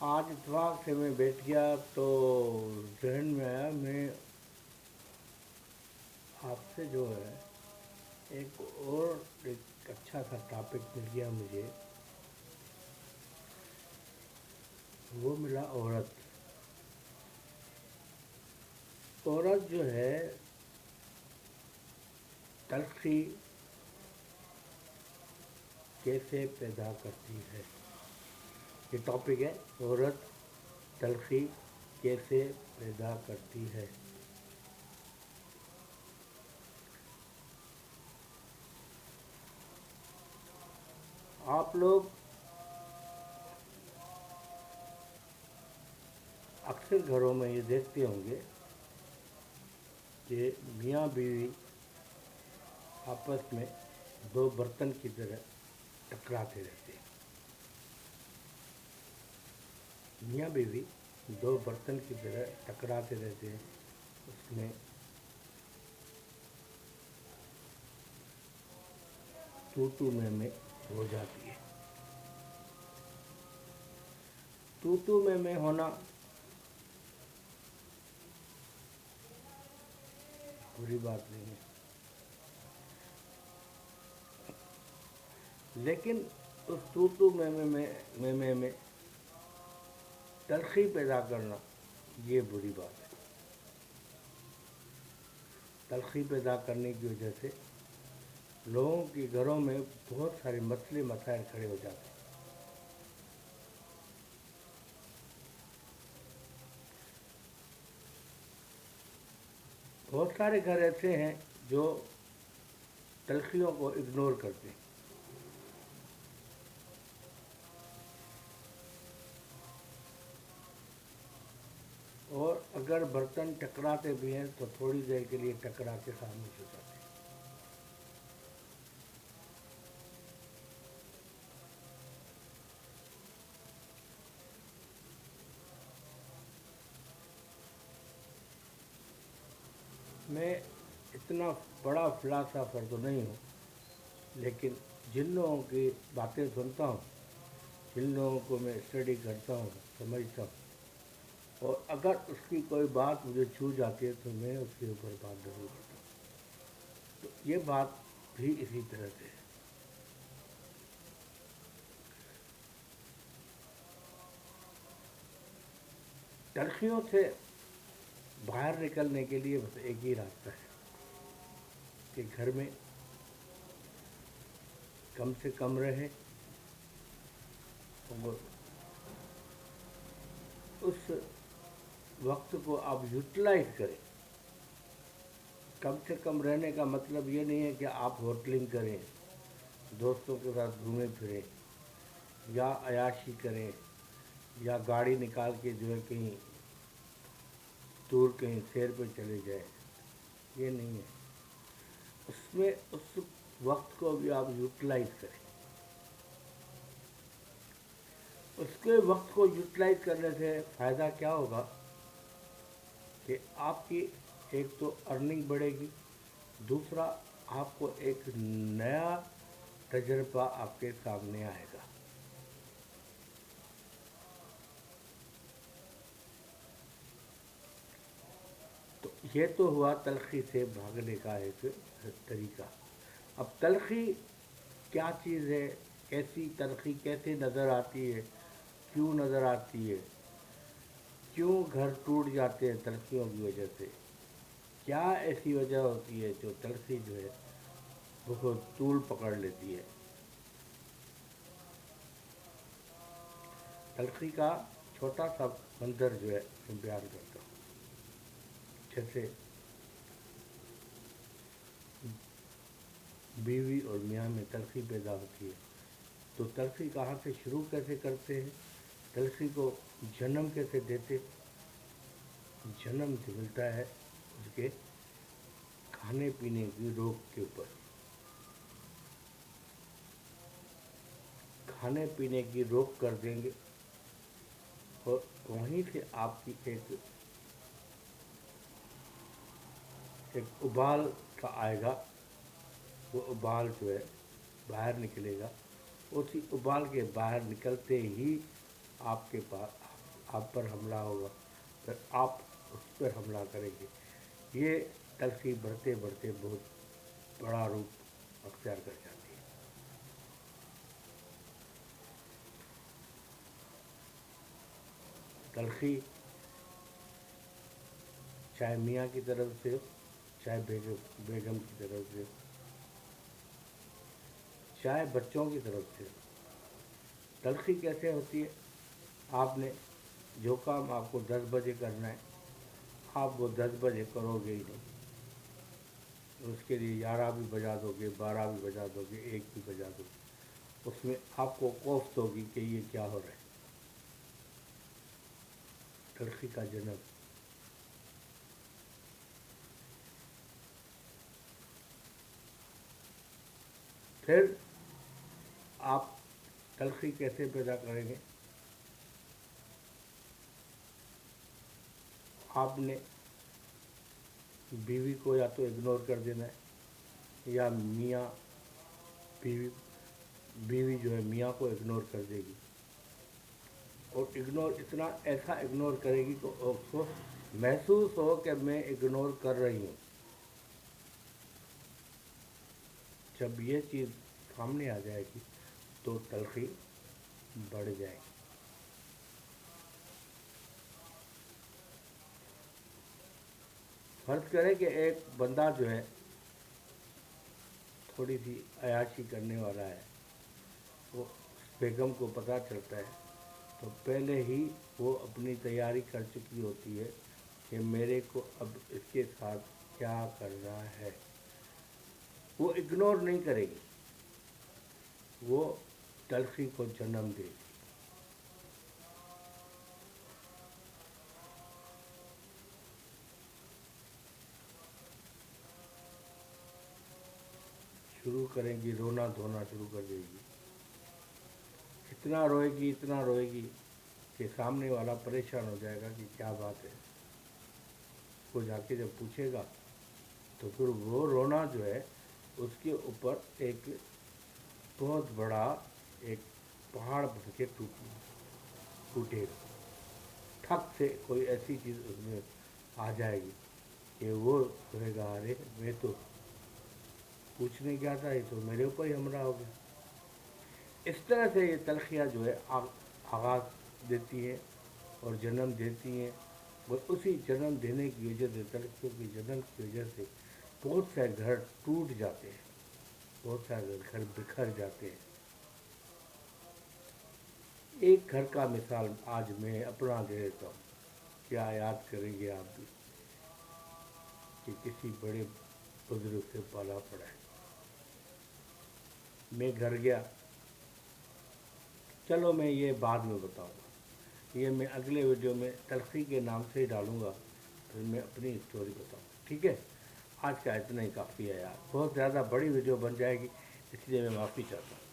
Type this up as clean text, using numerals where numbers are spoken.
آج اتفاق سے میں بیٹھ گیا تو ذہن میں آیا میں آپ سے جو ہے ایک اچھا سا ٹاپک مل گیا مجھے، وہ ملا عورت۔ عورت جو ہے تلخی کیسے پیدا کرتی ہے، یہ ٹاپک ہے، عورت تلخی کیسے پیدا کرتی ہے۔ آپ لوگ اکثر گھروں میں یہ دیکھتے ہوں گے کہ میاں بیوی آپس میں دو برتن کی طرح ٹکراتے رہتے ہیں۔ میاں بیوی دو برتن کی طرح ٹکراتے رہتے ہیں، اس میں تو میں ہو جاتی ہے۔ تو میں ہونا بری بات نہیں ہے، لیکن اس تو میں تلخی پیدا کرنا یہ بری بات ہے۔ تلخی پیدا کرنے کی وجہ سے لوگوں کے گھروں میں بہت سارے مسئلے مسائل کھڑے ہو جاتے ہیں۔ بہت سارے گھر ایسے ہیں جو تلخیوں کو اگنور کرتے ہیں، اور اگر برتن ٹکراتے بھی ہیں تو تھوڑی دیر کے لیے ٹکرا کے خاموش ہو جاتے ہیں۔ میں اتنا بڑا فلاسفر تو نہیں ہوں، لیکن جن لوگوں کی باتیں سنتا ہوں، جن لوگوں کو میں اسٹڈی کرتا ہوں، سمجھتا ہوں، اور اگر اس کی کوئی بات مجھے چھو جاتی ہے تو میں اس کے اوپر بات ضرور کرتا ہوں۔ تو یہ بات بھی اسی طرح سے ہے۔ تلخیوں سے باہر نکلنے کے لیے بس ایک ہی راستہ ہے کہ گھر میں کم سے کم رہیں اور اس وقت کو آپ یوٹیلائز کریں۔ کم سے کم رہنے کا مطلب یہ نہیں ہے کہ آپ ہوٹلنگ کریں، دوستوں کے ساتھ گھومیں پھریں، یا عیاشی کریں، یا گاڑی نکال کے جو ہے کہیں دور کہیں سیر پہ چلے جائیں، یہ نہیں ہے۔ اس میں اس وقت کو بھی آپ یوٹیلائز کریں۔ اس کے وقت کو یوٹیلائز کرنے سے فائدہ کیا ہوگا کہ آپ کی ایک تو ارننگ بڑھے گی، دوسرا آپ کو ایک نیا تجربہ آپ کے سامنے آئے گا۔ تو یہ تو ہوا تلخی سے بھاگنے کا ایک طریقہ۔ اب تلخی کیا چیز ہے، کیسی تلخی کیسے نظر آتی ہے، کیوں نظر آتی ہے، کیوں گھر ٹوٹ جاتے ہیں تلخیوں کی وجہ سے، کیا ایسی وجہ ہوتی ہے جو تلخی جو ہے بہت طول پکڑ لیتی ہے۔ تلخی کا چھوٹا سا منظر جو ہے میں بیان کرتا ہوں۔ جیسے بیوی اور میاں میں تلخی پیدا ہوتی ہے تو تلخی کہاں سے شروع کیسے کرتے ہیں، تلخی کو جنم کیسے دیتے۔ جنم جو ملتا ہے اس کے کھانے پینے کی روک کے اوپر، کھانے پینے کی روک کر دیں گے، اور وہیں سے آپ کی ایک ابال کا آئے گا، وہ ابال جو ہے باہر نکلے گا، اسی ابال کے باہر نکلتے ہی آپ کے پاس آپ پر حملہ ہوگا، پھر آپ اس پر حملہ کریں گے۔ یہ تلخی بڑھتے بڑھتے بہت بڑا روپ اختیار کر جاتی ہے۔ تلخی چاہے میاں کی طرف سے ہو، چاہے بیگم کی طرف سے ہو، چاہے بچوں کی طرف سے ہو۔ تلخی کیسے ہوتی ہے؟ آپ نے جو کام آپ کو 10 بجے کرنا ہے، آپ وہ 10 بجے کرو گے ہی نہیں، اس کے لیے 11 بھی بجا دو گے، 12 بھی بجا دو گے، 1 بھی بجا دو گے، اس میں آپ کو کوفت ہوگی کہ یہ کیا ہو رہا ہے۔ تلخی کا جنم پھر آپ تلخی کیسے پیدا کریں گے؟ آپ نے بیوی کو یا تو اگنور کر دینا ہے، یا میاں بیوی جو ہے میاں کو اگنور کر دے گی، اور اگنور ایسا اگنور کرے گی کہ اس کو محسوس ہو کہ میں اگنور کر رہی ہوں۔ جب یہ چیز سامنے آ جائے گی تو تلخی بڑھ جائے گی۔ فرض کریں کہ ایک بندہ جو ہے تھوڑی سی عیاشی کرنے والا ہے، وہ بیگم کو پتہ چلتا ہے تو پہلے ہی وہ اپنی تیاری کر چکی ہوتی ہے کہ میرے کو اب اس کے ساتھ کیا کرنا ہے۔ وہ اگنور نہیں کرے گی، وہ تلخی کو جنم دے گی۔ شروع کریں گی، رونا دھونا شروع کر دے گی، اتنا روئے گی کہ سامنے والا پریشان ہو جائے گا کہ کیا بات ہے۔ اس کو جا کے جب پوچھے گا تو پھر وہ رونا جو ہے اس کے اوپر ایک بہت بڑا ایک پہاڑ بن کے ٹوٹے گا، ٹھک سے کوئی ایسی چیز اس میں آ جائے گی کہ وہ کہے گا ارے میں تو پوچھنے گیا تھا، یہ تو میرے اوپر ہی حملہ ہو گیا۔ اس طرح سے یہ تلخیاں جو ہے آغاز دیتی ہیں اور جنم دیتی ہیں، اور اسی جنم دینے کی وجہ سے، تلخیوں کی جنم کی وجہ سے بہت سے گھر ٹوٹ جاتے ہیں، بہت سارے گھر بکھر جاتے ہیں۔ ایک گھر کا مثال آج میں اپنا دے دیتا ہوں، کیا یاد کریں گے آپ بھی کہ کسی بڑے بزرگ سے پالا پڑا ہے۔ میں گھر گیا، چلو میں یہ بعد میں بتاؤں گا، یہ میں اگلے ویڈیو میں تلخی کے نام سے ہی ڈالوں گا، پھر میں اپنی اسٹوری بتاؤں گا، ٹھیک ہے؟ آج کا اتنا ہی کافی ہے یار، بہت زیادہ بڑی ویڈیو بن جائے گی، اس لیے میں معافی چاہتا ہوں۔